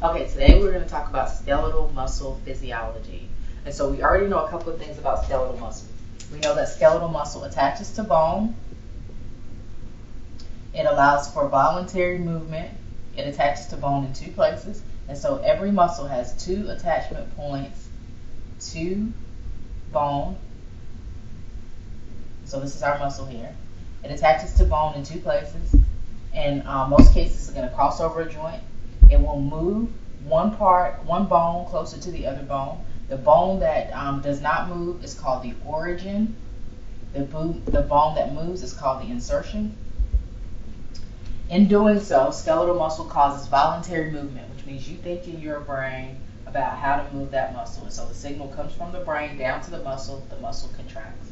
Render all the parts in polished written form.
Okay, today we're going to talk about skeletal muscle physiology. And so we already know a couple of things about skeletal muscle. We know that skeletal muscle attaches to bone. It allows for voluntary movement. It attaches to bone in two places. And so every muscle has two attachment points to bone. So this is our muscle here. It attaches to bone in two places. In most cases, it's going to cross over a joint. It will move one bone closer to the other bone. The bone that does not move is called the origin. The bone that moves is called the insertion. In doing so, skeletal muscle causes voluntary movement, which means you think in your brain about how to move that muscle. And so the signal comes from the brain down to the muscle contracts.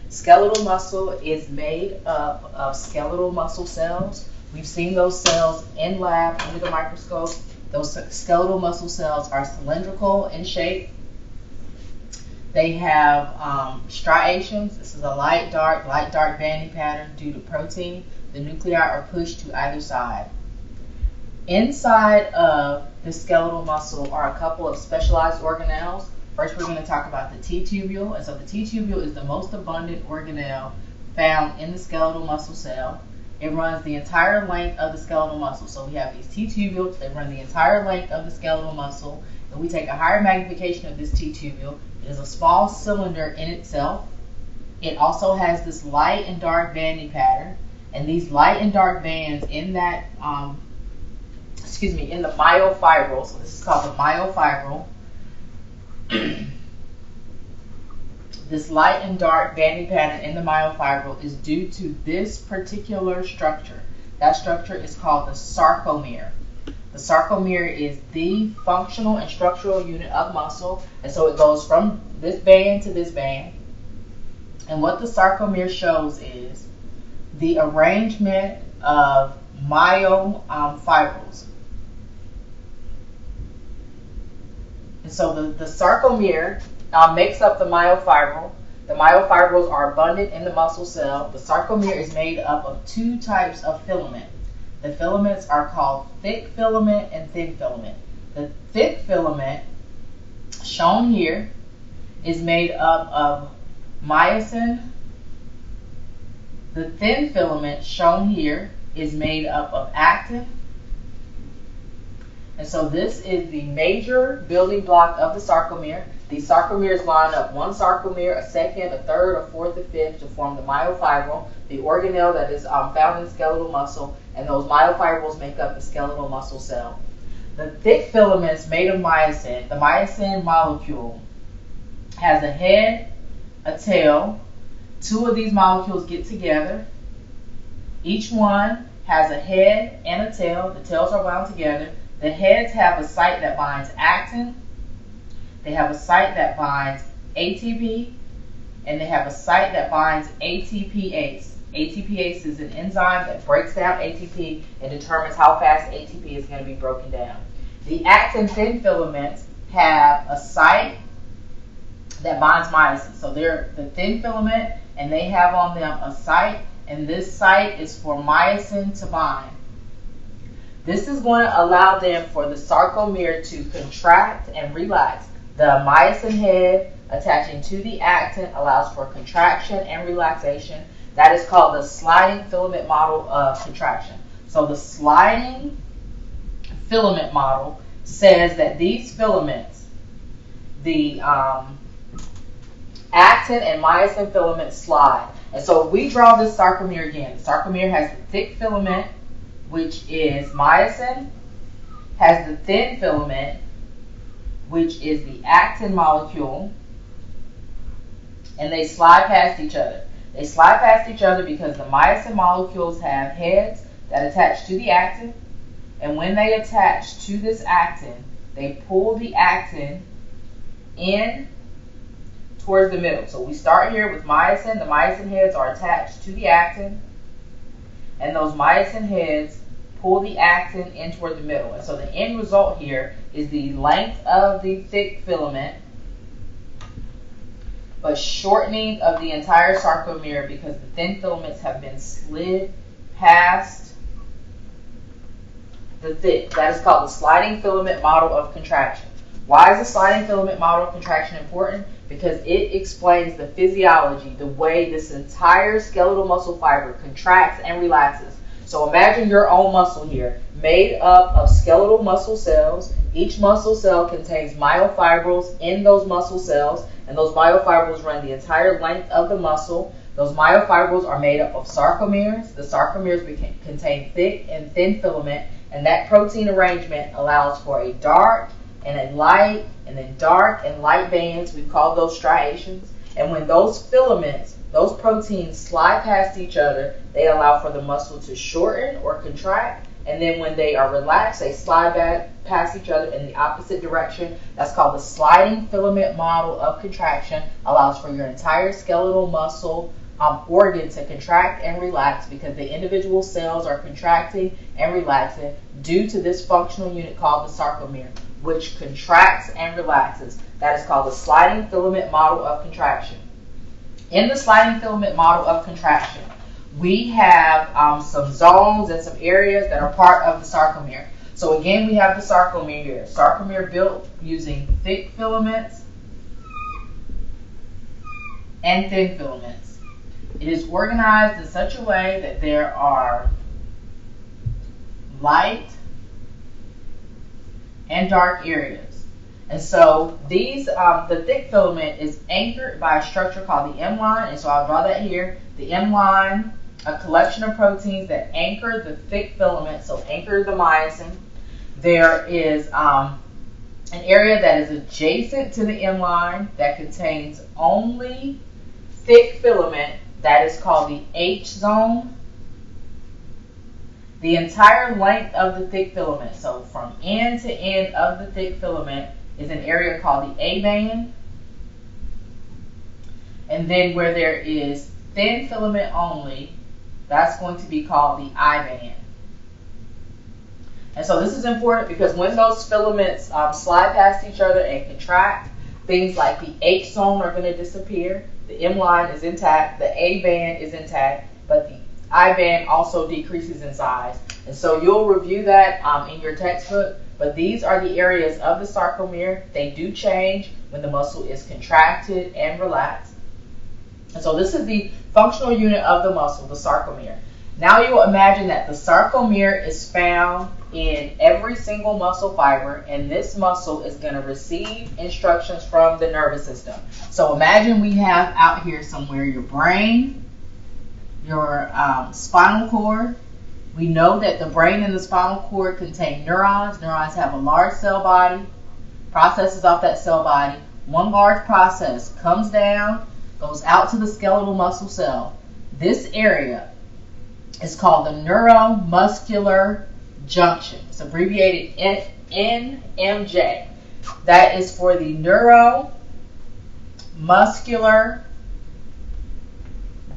Skeletal muscle is made up of skeletal muscle cells. We've seen those cells in lab under the microscope. Those skeletal muscle cells are cylindrical in shape. They have striations. This is a light dark banding pattern due to protein. The nuclei are pushed to either side. Inside of the skeletal muscle are a couple of specialized organelles. First, we're going to talk about the T-tubule. And so the T-tubule is the most abundant organelle found in the skeletal muscle cell. It runs the entire length of the skeletal muscle. So we have these T-tubules. They run the entire length of the skeletal muscle. And we take a higher magnification of this T-tubule. It is a small cylinder in itself. It also has this light and dark banding pattern. And these light and dark bands in that, in the myofibril, so this is called the myofibril. This light and dark banding pattern in the myofibril is due to this particular structure. That structure is called the sarcomere. The sarcomere is the functional and structural unit of muscle, and so it goes from this band to this band. And what the sarcomere shows is the arrangement of myofibrils. And so the sarcomere makes up the myofibril. The myofibrils are abundant in the muscle cell. The sarcomere is made up of two types of filament. The filaments are called thick filament and thin filament. The thick filament, shown here, is made up of myosin. The thin filament, shown here, is made up of actin. And so this is the major building block of the sarcomere. These sarcomeres line up one sarcomere, a second, a third, a fourth, a fifth to form the myofibril, the organelle that is found in skeletal muscle, and those myofibrils make up the skeletal muscle cell. The thick filaments made of myosin, the myosin molecule, has a head, a tail. Two of these molecules get together. Each one has a head and a tail. The tails are wound together. The heads have a site that binds actin. They have a site that binds ATP, and they have a site that binds ATPase. ATPase is an enzyme that breaks down ATP and determines how fast ATP is going to be broken down. The actin thin filaments have a site that binds myosin. So they're the thin filament, and they have on them a site, and this site is for myosin to bind. This is going to allow them for the sarcomere to contract and relax. The myosin head attaching to the actin allows for contraction and relaxation. That is called the sliding filament model of contraction. So the sliding filament model says that these filaments, the actin and myosin filaments slide. And so if we draw this sarcomere again, the sarcomere has the thick filament, which is myosin, has the thin filament, which is the actin molecule, and they slide past each other. They slide past each other because the myosin molecules have heads that attach to the actin, and when they attach to this actin, they pull the actin in towards the middle. So we start here with myosin. The myosin heads are attached to the actin, and those myosin heads pull the actin in toward the middle. And so the end result here is the length of the thick filament, but shortening of the entire sarcomere because the thin filaments have been slid past the thick. That is called the sliding filament model of contraction. Why is the sliding filament model of contraction important? Because it explains the physiology, the way this entire skeletal muscle fiber contracts and relaxes. So imagine your own muscle here, made up of skeletal muscle cells. Each muscle cell contains myofibrils in those muscle cells, and those myofibrils run the entire length of the muscle. Those myofibrils are made up of sarcomeres. The sarcomeres contain thick and thin filament, and that protein arrangement allows for a dark and a light, and then dark and light bands. We call those striations. And when those filaments, those proteins slide past each other, they allow for the muscle to shorten or contract. And then when they are relaxed, they slide back past each other in the opposite direction. That's called the sliding filament model of contraction. Allows for your entire skeletal muscle organ to contract and relax because the individual cells are contracting and relaxing due to this functional unit called the sarcomere, which contracts and relaxes. That is called the sliding filament model of contraction. In the sliding filament model of contraction, we have some zones and some areas that are part of the sarcomere. So again, we have the sarcomere here. Sarcomere built using thick filaments and thin filaments. It is organized in such a way that there are light and dark areas. And so these, the thick filament is anchored by a structure called the M line. And so I'll draw that here. The M line, a collection of proteins that anchor the thick filament, so anchor the myosin. There is an area that is adjacent to the M line that contains only thick filament. That is called the H zone. The entire length of the thick filament, so from end to end of the thick filament, is an area called the A band. And then where there is thin filament only, that's going to be called the I band. And so this is important because when those filaments slide past each other and contract, things like the H zone are going to disappear. The M line is intact, the A band is intact, but the I band also decreases in size. And so you'll review that in your textbook, but these are the areas of the sarcomere. They do change when the muscle is contracted and relaxed. And so this is the functional unit of the muscle, the sarcomere. Now you will imagine that the sarcomere is found in every single muscle fiber, and this muscle is going to receive instructions from the nervous system. So imagine we have out here somewhere your brain, your spinal cord. We know that the brain and the spinal cord contain neurons. Neurons have a large cell body, processes off that cell body. One large process comes down, goes out to the skeletal muscle cell. This area is called the neuromuscular junction. It's abbreviated NMJ. That is for the neuromuscular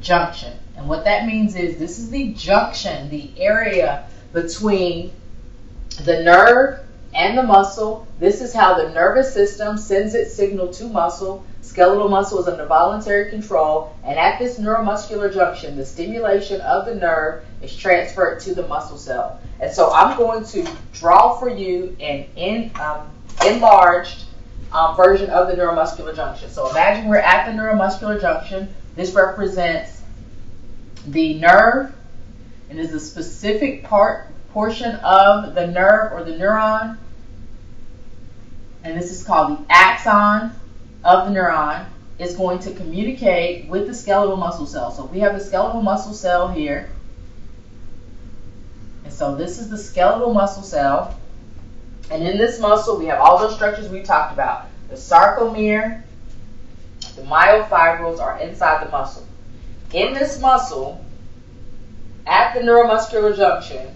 junction. And what that means is this is the junction, the area between the nerve and the muscle. This is how the nervous system sends its signal to muscle. Skeletal muscle is under voluntary control, and at this neuromuscular junction, the stimulation of the nerve is transferred to the muscle cell. And so I'm going to draw for you an enlarged version of the neuromuscular junction. So imagine we're at the neuromuscular junction. This represents the nerve, and is a specific portion of the nerve or the neuron, and this is called the axon of the neuron. Is going to communicate with the skeletal muscle cell. So we have the skeletal muscle cell here, and so this is the skeletal muscle cell, and in this muscle we have all those structures we talked about. The sarcomere, the myofibrils are inside the muscle. In this muscle, at the neuromuscular junction,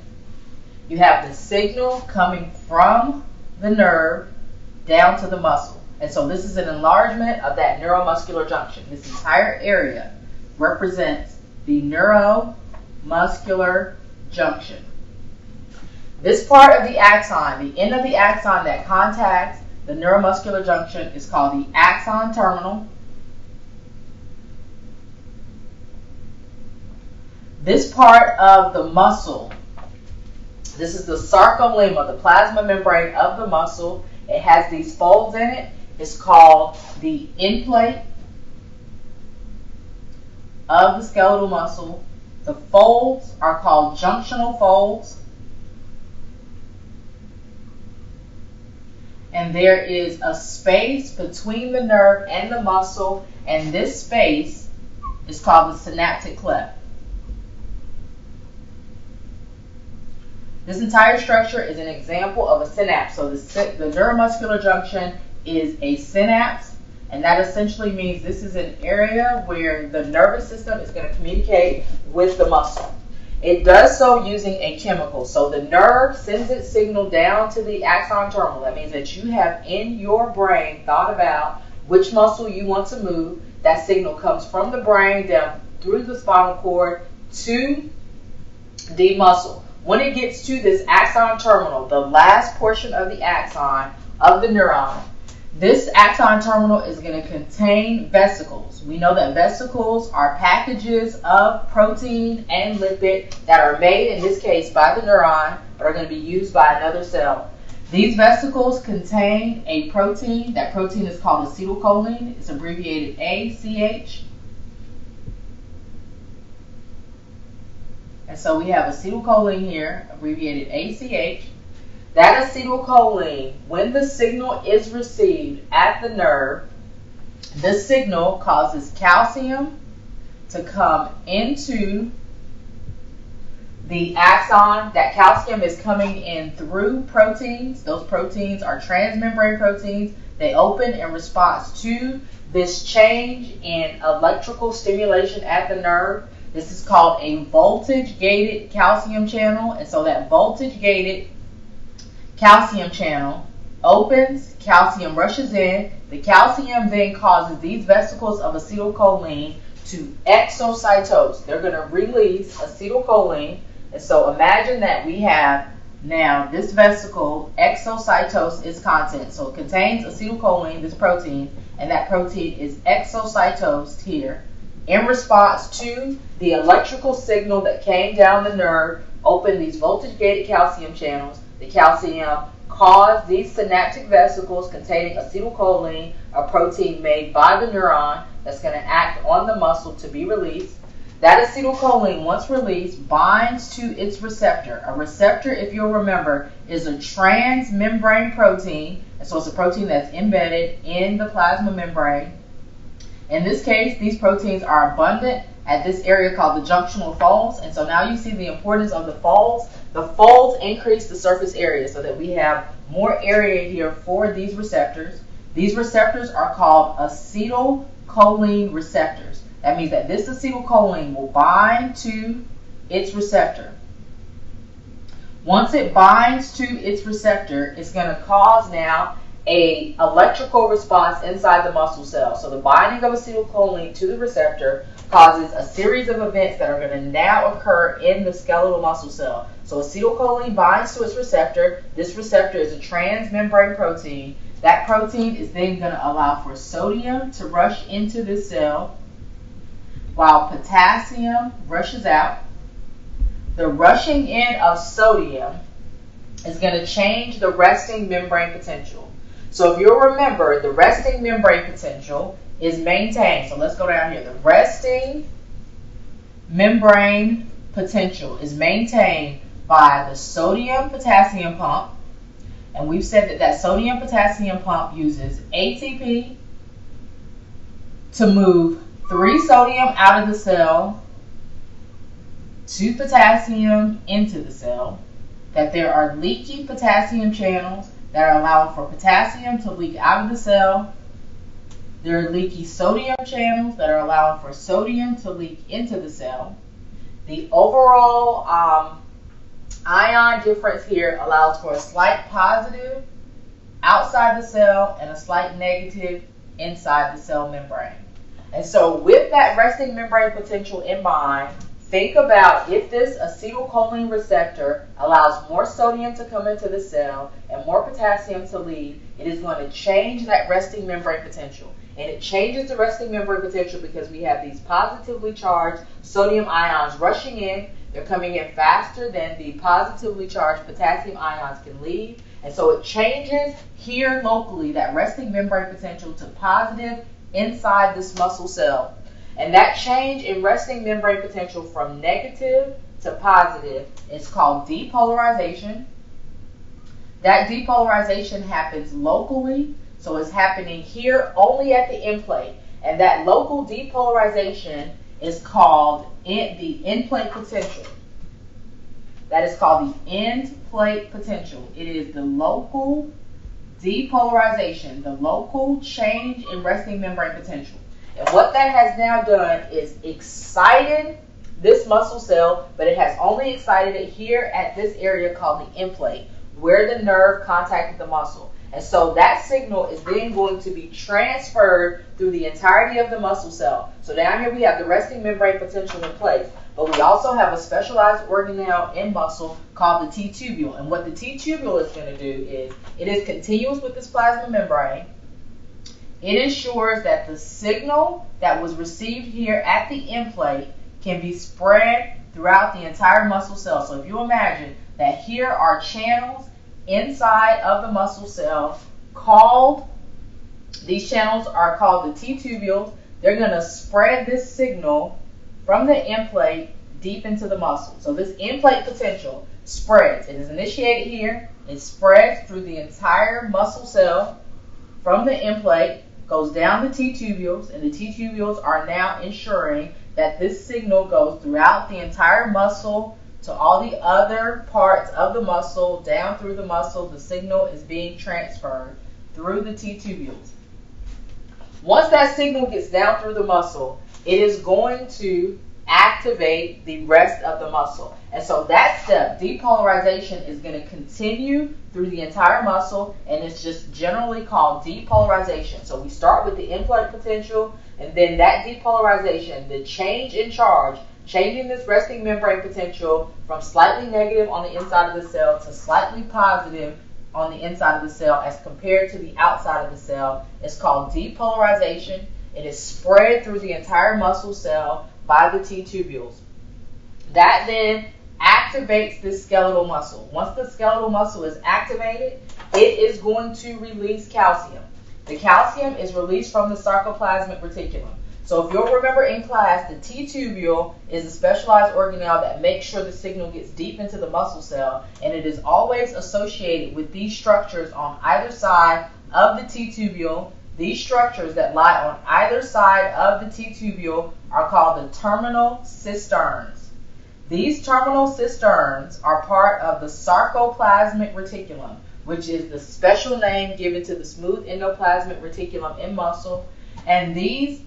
you have the signal coming from the nerve down to the muscle. And so this is an enlargement of that neuromuscular junction. This entire area represents the neuromuscular junction. This part of the axon, the end of the axon that contacts the neuromuscular junction, is called the axon terminal. This part of the muscle This is the sarcolemma, the plasma membrane of the muscle. It has these folds in it. It's called the end plate of the skeletal muscle. The folds are called junctional folds. And there is a space between the nerve and the muscle, and this space is called the synaptic cleft. This entire structure is an example of a synapse. So the neuromuscular junction is a synapse, and that essentially means this is an area where the nervous system is going to communicate with the muscle. It does so using a chemical. So the nerve sends its signal down to the axon terminal. That means that you have in your brain thought about which muscle you want to move. That signal comes from the brain down through the spinal cord to the muscle. When it gets to this axon terminal, the last portion of the axon of the neuron, this axon terminal is going to contain vesicles. We know that vesicles are packages of protein and lipid that are made, in this case, by the neuron, but are going to be used by another cell. These vesicles contain a protein. That protein is called acetylcholine. It's abbreviated ACH. And so we have acetylcholine here, abbreviated ACH. That acetylcholine, when the signal is received at the nerve, this signal causes calcium to come into the axon. That calcium is coming in through proteins. Those proteins are transmembrane proteins. They open in response to this change in electrical stimulation at the nerve. This is called a voltage-gated calcium channel. And so that voltage-gated calcium channel opens, calcium rushes in. The calcium then causes these vesicles of acetylcholine to exocytose. They're going to release acetylcholine. And so imagine that we have now this vesicle exocytose its content. So it contains acetylcholine, this protein, and that protein is exocytosed here in response to the electrical signal that came down the nerve, opened these voltage-gated calcium channels. The calcium caused these synaptic vesicles containing acetylcholine, a protein made by the neuron that's going to act on the muscle to be released. That acetylcholine, once released, binds to its receptor. A receptor, if you'll remember, is a transmembrane protein, and so it's a protein that's embedded in the plasma membrane. In this case, these proteins are abundant at this area called the junctional folds, and so now you see the importance of the folds. The folds increase the surface area so that we have more area here for these receptors. These receptors are called acetylcholine receptors. That means that this acetylcholine will bind to its receptor. Once it binds to its receptor, it's going to cause now an electrical response inside the muscle cell. So the binding of acetylcholine to the receptor causes a series of events that are going to now occur in the skeletal muscle cell. So acetylcholine binds to its receptor. This receptor is a transmembrane protein. That protein is then going to allow for sodium to rush into this cell, while potassium rushes out. The rushing in of sodium is going to change the resting membrane potential. So if you'll remember, the resting membrane potential is maintained. So let's go down here. The resting membrane potential is maintained by the sodium-potassium pump. And we've said that that sodium-potassium pump uses ATP to move 3 sodium out of the cell, 2 potassium into the cell, that there are leaky potassium channels that are allowing for potassium to leak out of the cell. There are leaky sodium channels that are allowing for sodium to leak into the cell. The overall ion difference here allows for a slight positive outside the cell and a slight negative inside the cell membrane. And so with that resting membrane potential in mind, think about if this acetylcholine receptor allows more sodium to come into the cell and more potassium to leave, it is going to change that resting membrane potential. And it changes the resting membrane potential because we have these positively charged sodium ions rushing in. They're coming in faster than the positively charged potassium ions can leave. And so it changes here locally that resting membrane potential to positive inside this muscle cell. And that change in resting membrane potential from negative to positive is called depolarization. That depolarization happens locally, so it's happening here only at the end plate. And that local depolarization is called the end plate potential. That is called the end plate potential. It is the local depolarization, the local change in resting membrane potential. And what that has now done is excited this muscle cell, but it has only excited it here at this area called the end plate, where the nerve contacted the muscle. And so that signal is then going to be transferred through the entirety of the muscle cell. So down here we have the resting membrane potential in place, but we also have a specialized organelle in muscle called the T-tubule. And what the T-tubule is going to do is it is continuous with this plasma membrane. It ensures that the signal that was received here at the end plate can be spread throughout the entire muscle cell. So if you imagine that here are channels inside of the muscle cell these channels are called the T-tubules. They're going to spread this signal from the end plate deep into the muscle. So this end plate potential spreads. It is initiated here. It spreads through the entire muscle cell from the end plate, goes down the T-tubules, and the T-tubules are now ensuring that this signal goes throughout the entire muscle to all the other parts of the muscle, down through the muscle. The signal is being transferred through the T-tubules. Once that signal gets down through the muscle, it is going to activate the rest of the muscle. And so that step, depolarization, is going to continue through the entire muscle, and it's just generally called depolarization. So we start with the end plate potential, and then that depolarization, the change in charge, changing this resting membrane potential from slightly negative on the inside of the cell to slightly positive on the inside of the cell as compared to the outside of the cell, is called depolarization. It is spread through the entire muscle cell by the T-tubules. That then activates the skeletal muscle. Once the skeletal muscle is activated, it is going to release calcium. The calcium is released from the sarcoplasmic reticulum. So if you'll remember in class, the T-tubule is a specialized organelle that makes sure the signal gets deep into the muscle cell, and it is always associated with these structures on either side of the T-tubule. These structures that lie on either side of the T-tubule are called the terminal cisterns. These terminal cisterns are part of the sarcoplasmic reticulum, which is the special name given to the smooth endoplasmic reticulum in muscle. And these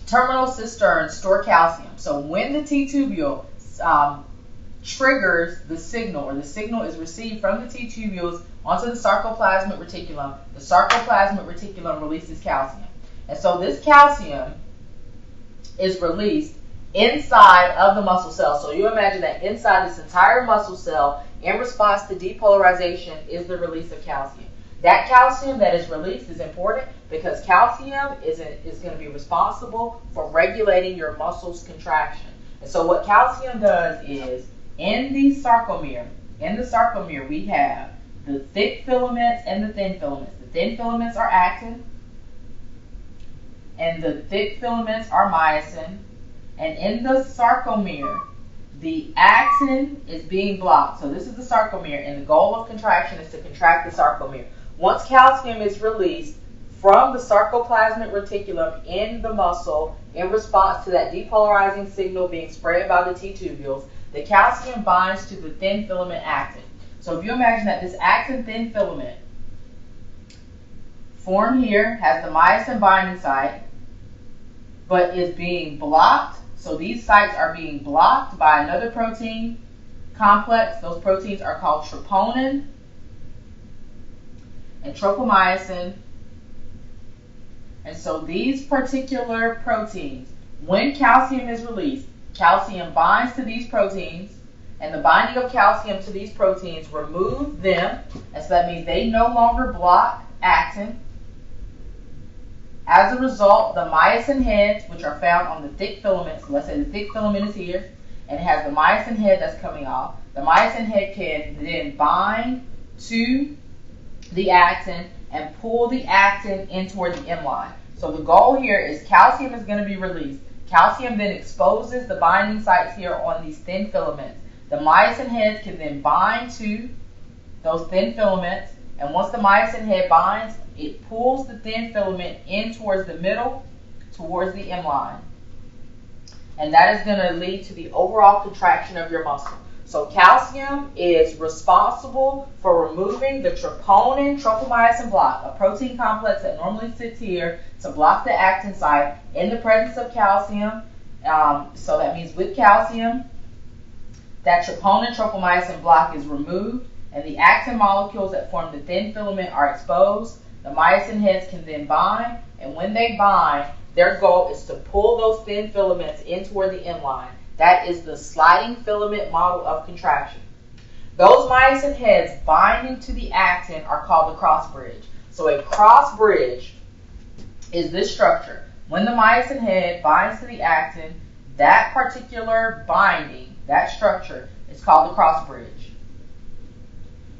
terminal cisterns store calcium. So when the T-tubule triggers the signal, or the signal is received from the T-tubules onto the sarcoplasmic reticulum, the sarcoplasmic reticulum releases calcium. And so this calcium is released inside of the muscle cell. So you imagine that inside this entire muscle cell, in response to depolarization, is the release of calcium. That calcium that is released is important because calcium is going to be responsible for regulating your muscle's contraction. And so what calcium does is, in the sarcomere we have the thick filaments and the thin filaments. The thin filaments are actin, and the thick filaments are myosin. And in the sarcomere, the actin is being blocked. So this is the sarcomere, and the goal of contraction is to contract the sarcomere. Once calcium is released from the sarcoplasmic reticulum in the muscle in response to that depolarizing signal being spread by the T-tubules, the calcium binds to the thin filament actin. So if you imagine that this actin thin filament formed here has the myosin binding site, but is being blocked. So these sites are being blocked by another protein complex. Those proteins are called troponin and tropomyosin. And so these particular proteins, when calcium is released, calcium binds to these proteins, and the binding of calcium to these proteins removes them, and so that means they no longer block actin. As a result, the myosin heads, which are found on the thick filaments, so let's say the thick filament is here, and it has the myosin head that's coming off. The myosin head can then bind to the actin and pull the actin in toward the M line. So the goal here is calcium is going to be released. Calcium then exposes the binding sites here on these thin filaments. The myosin heads can then bind to those thin filaments, and once the myosin head binds, it pulls the thin filament in towards the middle, towards the M line. And that is going to lead to the overall contraction of your muscle. So calcium is responsible for removing the troponin tropomyosin block, a protein complex that normally sits here to block the actin site. In the presence of calcium, so that means with calcium, that troponin tropomyosin block is removed, and the actin molecules that form the thin filament are exposed. The myosin heads can then bind, and when they bind, their goal is to pull those thin filaments in toward the M line. That is the sliding filament model of contraction. Those myosin heads binding to the actin are called the cross bridge. So a cross bridge is this structure. When the myosin head binds to the actin, that particular binding, that structure, is called the cross bridge.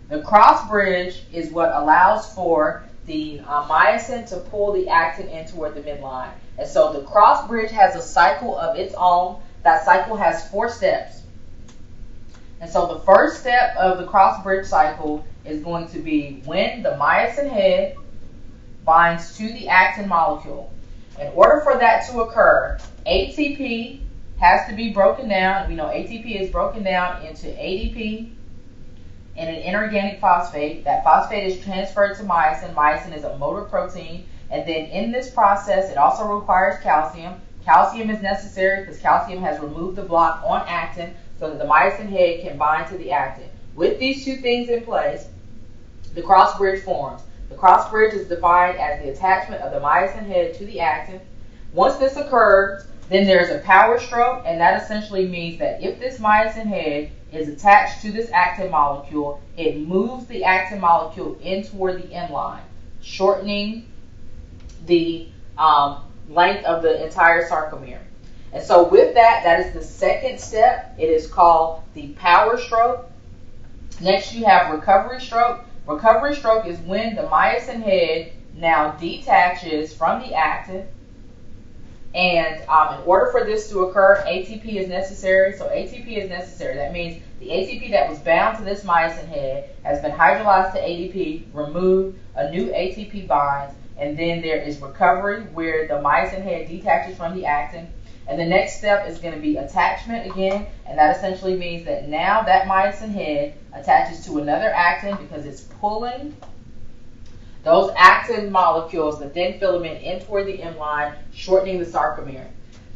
The cross bridge is what allows for the myosin to pull the actin in toward the midline. And so the cross bridge has a cycle of its own. That cycle has 4 steps. And so the first step of the cross bridge cycle is going to be when the myosin head binds to the actin molecule. In order for that to occur, ATP has to be broken down. We know ATP is broken down into ADP and an inorganic phosphate. That phosphate is transferred to myosin. Myosin is a motor protein. And then in this process, it also requires calcium. Calcium is necessary because calcium has removed the block on actin so that the myosin head can bind to the actin. With these 2 things in place, the cross bridge forms. The cross bridge is defined as the attachment of the myosin head to the actin. Once this occurs, then there's a power stroke, and that essentially means that if this myosin head is attached to this actin molecule, it moves the actin molecule in toward the M line, shortening the length of the entire sarcomere. And so with that, that is the second step. It is called the power stroke. Next, you have recovery stroke. Recovery stroke is when the myosin head now detaches from the actin. And in order for this to occur, ATP is necessary. So ATP is necessary. That means the ATP that was bound to this myosin head has been hydrolyzed to ADP, removed, a new ATP binds, and then there is recovery where the myosin head detaches from the actin. And the next step is going to be attachment again, and that essentially means that now that myosin head attaches to another actin because it's pulling those actin molecules, the thin filament, in toward the M line, shortening the sarcomere.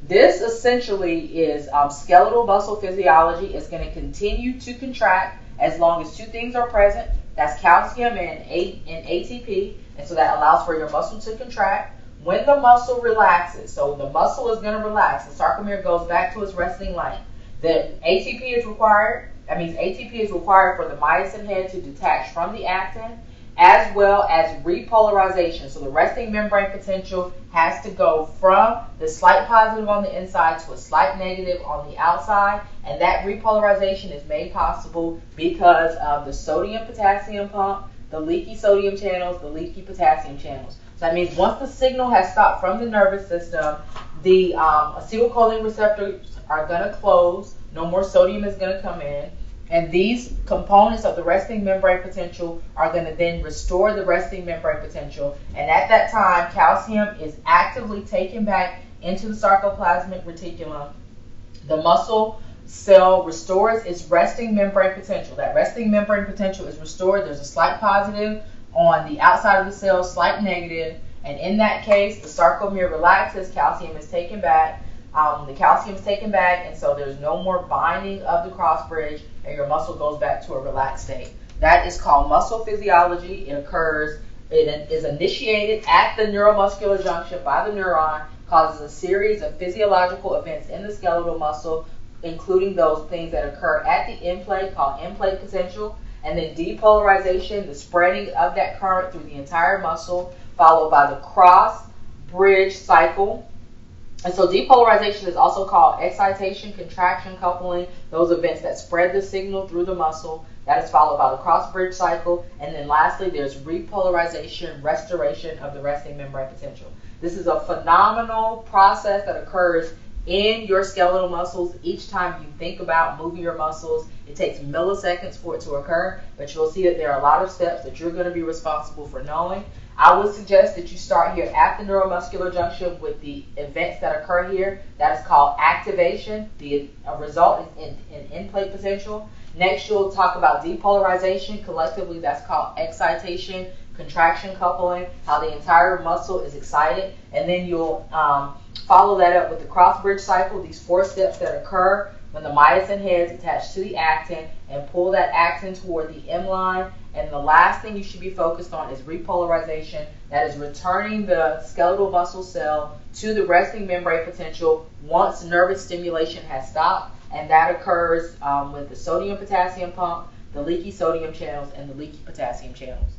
This essentially is skeletal muscle physiology. It's going to continue to contract as long as 2 things are present. That's calcium and ATP, and so that allows for your muscle to contract. When the muscle relaxes, so the muscle is going to relax, the sarcomere goes back to its resting length. The ATP is required. That means ATP is required for the myosin head to detach from the actin, as well as repolarization. So the resting membrane potential has to go from the slight positive on the inside to a slight negative on the outside, and that repolarization is made possible because of the sodium-potassium pump, the leaky sodium channels, the leaky potassium channels. So that means once the signal has stopped from the nervous system, the acetylcholine receptors are going to close. No more sodium is going to come in. And these components of the resting membrane potential are going to then restore the resting membrane potential. And at that time, calcium is actively taken back into the sarcoplasmic reticulum. The muscle cell restores its resting membrane potential. That resting membrane potential is restored. There's a slight positive on the outside of the cell, slight negative. And in that case, the sarcomere relaxes, calcium is taken back. The calcium is taken back, and so there's no more binding of the cross bridge, and your muscle goes back to a relaxed state. That is called muscle physiology. It is initiated at the neuromuscular junction by the neuron, causes a series of physiological events in the skeletal muscle, including those things that occur at the end plate called end plate potential, and then depolarization, the spreading of that current through the entire muscle, followed by the cross bridge cycle. And so depolarization is also called excitation, contraction, coupling, those events that spread the signal through the muscle. That is followed by the cross-bridge cycle. And then lastly, there's repolarization, restoration of the resting membrane potential. This is a phenomenal process that occurs in your skeletal muscles. Each time you think about moving your muscles, it takes milliseconds for it to occur, but you'll see that there are a lot of steps that you're going to be responsible for knowing. I would suggest that you start here at the neuromuscular junction with the events that occur here. That is called activation. The result is in end-plate potential. Next, you'll talk about depolarization. Collectively, that's called excitation, contraction, coupling, how the entire muscle is excited. And then you'll follow that up with the cross-bridge cycle, these 4 steps that occur when the myosin head is attached to the actin, and pull that actin toward the M line. And the last thing you should be focused on is repolarization. That is returning the skeletal muscle cell to the resting membrane potential once nervous stimulation has stopped. And that occurs with the sodium-potassium pump, the leaky sodium channels, and the leaky potassium channels.